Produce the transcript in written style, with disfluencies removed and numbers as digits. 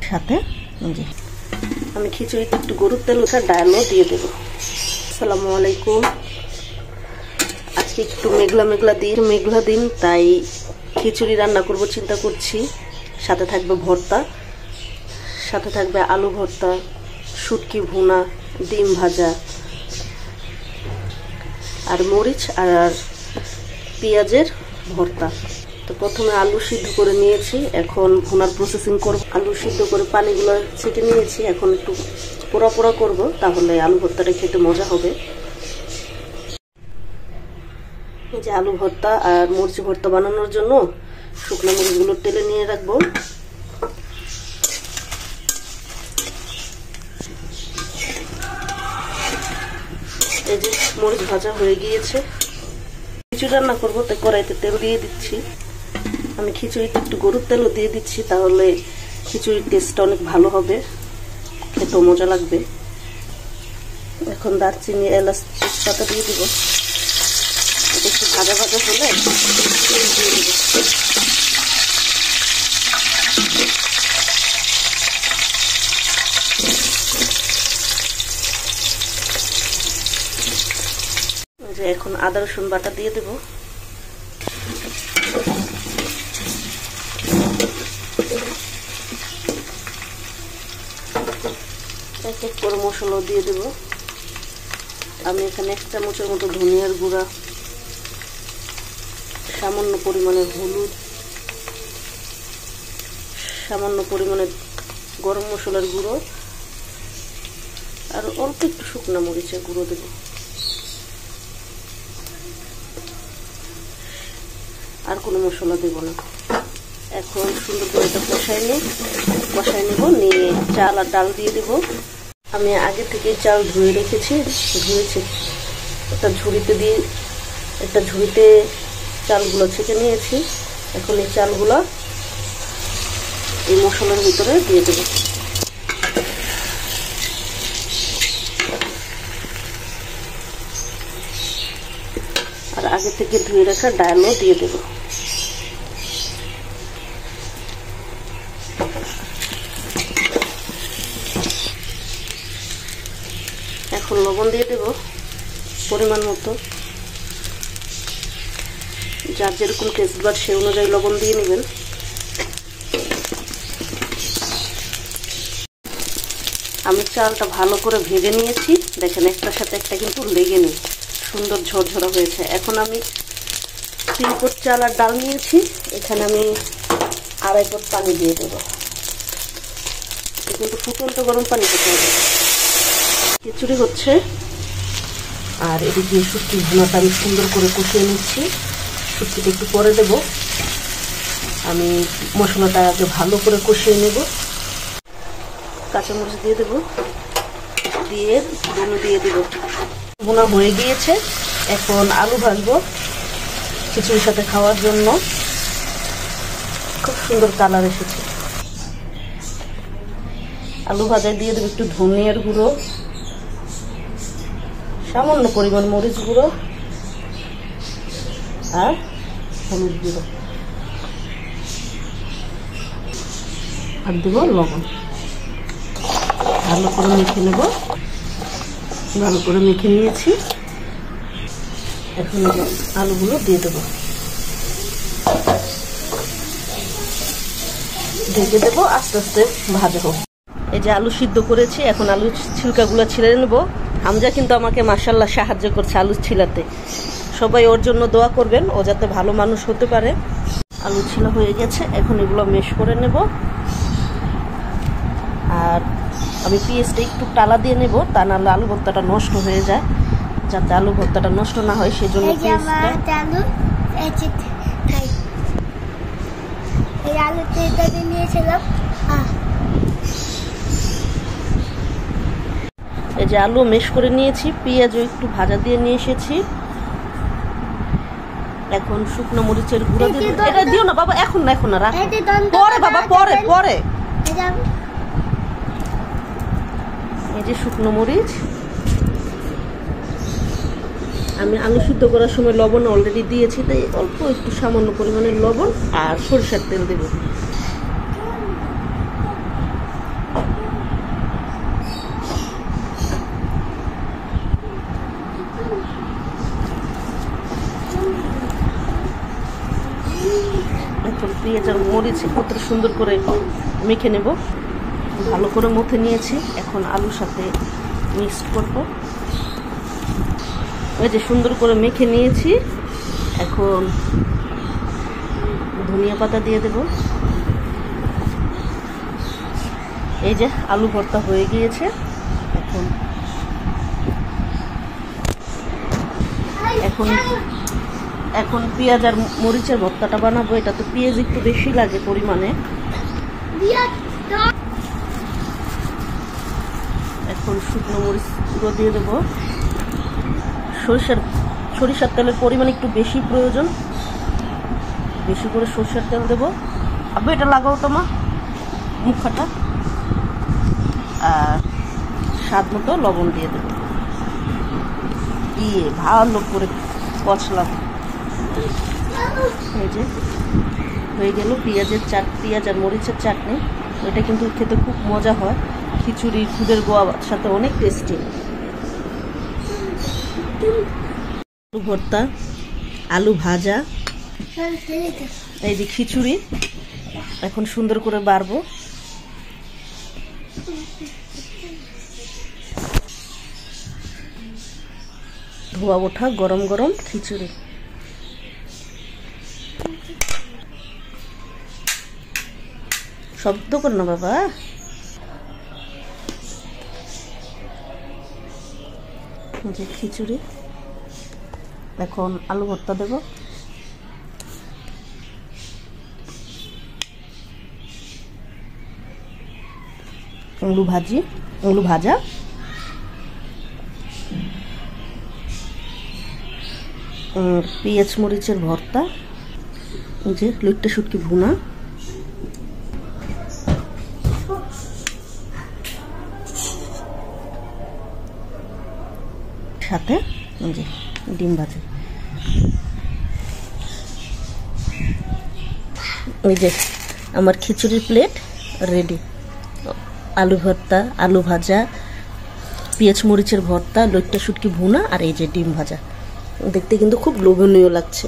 সাথে আমি খিচুড়িতে একটু গরুর তেল ওঠা ডালও দিয়ে দেব। আসসালামু আলাইকুম। আজকে একটু মেঘলা দিন, তাই খিচুড়ি রান্না করব চিন্তা করছি। সাথে থাকবে ভর্তা, সাথে থাকবে আলু ভর্তা, শুটকি ভুনা, ডিম ভাজা আর মরিচ আর পেঁয়াজের ভর্তা। তো প্রথমে আলু সিদ্ধ করে নিয়েছি, এখন ভুনার প্রসেসিং করব। আলু সিদ্ধ করে পানিগুলো ছেঁকে নিয়েছি, এখন একটু পোড়া পোড়া করব, তাহলে আলু ভর্তাটা খেতে মজা হবে। এই যে আলু ভর্তা আর মরিচ ভর্তা বানানোর জন্য শুকনো মরিচগুলো তেলে নিয়ে রাখবো। এই যে মরিচ ভাজা হয়ে গিয়েছে। খিচুড়ি রান্না করবো, তাই কড়াইতে তেল দিয়ে দিচ্ছি। আমি খিচুড়িতে একটু গরুর তেলও দিয়ে দিচ্ছি, তাহলে খিচুড়ির টেস্টটা অনেক ভালো হবে, খেতেও মজা লাগবে। এখন দারচিনি, এলাচ, তেজপাতা দিয়ে দিব। এটা একটু ভাজা ভাজা হলে দিয়ে দিব। যে এখন আদা রসুন বাটা দিয়ে দেব। এক এক করে মশলা দিয়ে দেব। আমি এখানে 1 চামচের মতো ধনিয়ার গুঁড়া, সামান্য পরিমাণে হলুদ, সামান্য পরিমাণে গরম মশলার গুঁড়ো আর অল্প একটু শুকনো মরিচের গুঁড়ো দেব। আর কোনো মশলা দেব না। এখন সুন্দর করে এটা কষাই নেব। নিয়ে চাল আর ডাল দিয়ে দেব। আমি আগে থেকে চাল ধুয়ে রেখেছি, একটা ঝুড়িতে চালগুলো ছেঁকে নিয়েছি। এখন এই চালগুলো এই মশলার ভিতরে দিয়ে দেব। আর আগে থেকে ধুয়ে রাখা ডালও দিয়ে দেব। এখন লবণ দিয়ে দেব পরিমাণ মতো। যার যেরকম টেস্ট বাড সে অনুযায়ী লবণ দিয়ে নেবেন। আমি চালটা ভালো করে ভেজে নিয়েছি, দেখেন একটার সাথে একটা কিন্তু লেগে নেই, সুন্দর ঝরঝরা হয়েছে। এখন আমি 3 পট চাল আর ডাল নিয়েছি, এখানে আমি 2.5 পট পানি দিয়ে দেব। কিন্তু ফুটন্ত গরম পানি দিতে হবে। খিচুড়ি হচ্ছে, আর এদিকে শুটকি ভুনাটা আমি সুন্দর করে কষিয়ে নিচ্ছি। শুটকিটা একটু পরে দেব। আমি মশলাটা আগে ভালো করে কষিয়ে নেব। কাঁচামরিচ দিয়ে দেব, দিয়ে নুন দিয়ে দেব। ভুনা হয়ে গিয়েছে, এখন আলু ভাজবো খিচুড়ির সাথে খাওয়ার জন্য। খুব সুন্দর কালার এসেছে। আলু ভাজায় দিয়ে দেব একটু ধনিয়ার গুঁড়ো, সামান্য পরিমাণ মরিচ গুঁড়ো আর হলুদ গুঁড়ো, আর দেব লবণ। ভালো করে মেখে নেব। ভালো করে মেখে নিয়েছি, এখন আলুগুলো দিয়ে দেব। ঢেকে দেবো, আস্তে আস্তে ভাজা হোক। এই যে আলু সিদ্ধ করেছি, এখন আলু ছিলকাগুলো ছিলে নেব। হামজা কিন্তু আমাকে মাশাআল্লাহ সাহায্য করছে আলু ছিলাতে। সবাই ওর জন্য দোয়া করবেন, ও যাতে ভালো মানুষ হতে পারে। আলু ছিলা হয়ে গেছে, এখন এগুলো মেশ করে নেব। আর আমি পেঁয়াজটা একটু টালা দিয়ে নেব, তা নাহলে আলু ভর্তাটা নষ্ট হয়ে যায়। যাতে আলু ভর্তাটা নষ্ট না হয় সেজন্য এই যে আলু মেশ করে নিয়েছি, পেঁয়াজও একটু ভাজা দিয়ে নিয়ে এসেছি। এখন শুকনো মরিচের গুঁড়ো দিয়ে দেব। এটা দিও না বাবা, এখন না রাখ, পরে বাবা, পরে। এই যে শুকনো মরিচ। আমি আলু সিদ্ধ করার সময় লবণ অলরেডি দিয়েছি, তাই অল্প একটু সামান্য পরিমাণের লবণ আর সরিষার তেল দেব। মরিচ কত সুন্দর করে মেখে নেব। ভালো করে মথে নিয়েছি, এখন আলুর সাথে মিক্স করব। ওই যে সুন্দর করে মেখে নিয়েছি, এখন ধনিয়া পাতা দিয়ে দেব। এই যে আলু ভর্তা হয়ে গিয়েছে। এখন পেঁয়াজ আর মরিচের ভর্তাটা বানাবো। এটা তো পেঁয়াজ একটু বেশি লাগে পরিমাণে। এখন শুকনো মরিচ গুঁড়ো দিয়ে দেবো। সরিষার তেলের পরিমাণ একটু বেশি প্রয়োজন, বেশি করে সরিষার তেল দেবো। আবার এটা লাগাও তোমা মুখাটা। আর স্বাদ মতো লবণ দিয়ে দেবো। ভালো করে কচলাম। এই যে হয়ে গেল পেঁয়াজ আর মরিচের চাটনি। এটা কিন্তু খেতে খুব মজা হয়, খিচুড়ি খুদের গোয়ার সাথে অনেক টেস্টি। আলু ভর্তা, আলু ভাজা, এই যে খিচুড়ি এখন সুন্দর করে বাড়বো। ধোয়া ওঠা গরম গরম খিচুড়ি। শব্দ কর না বাবা। যে খিচুড়ি, এখন আলু ভর্তা দেব। আলু ভাজা, পেঁয়াজ মরিচের ভর্তা, যে লইট্টা শুটকি ভুনা, সাথে যে ডিম ভাজা। ওই যে আমার খিচুড়ির প্লেট রেডি। আলু ভর্তা, আলু ভাজা, পেঁয়াজ মরিচের ভর্তা, লইট্টা শুটকি ভুনা আর এই যে ডিম ভাজা। দেখতে কিন্তু খুব লোভনীয় লাগছে।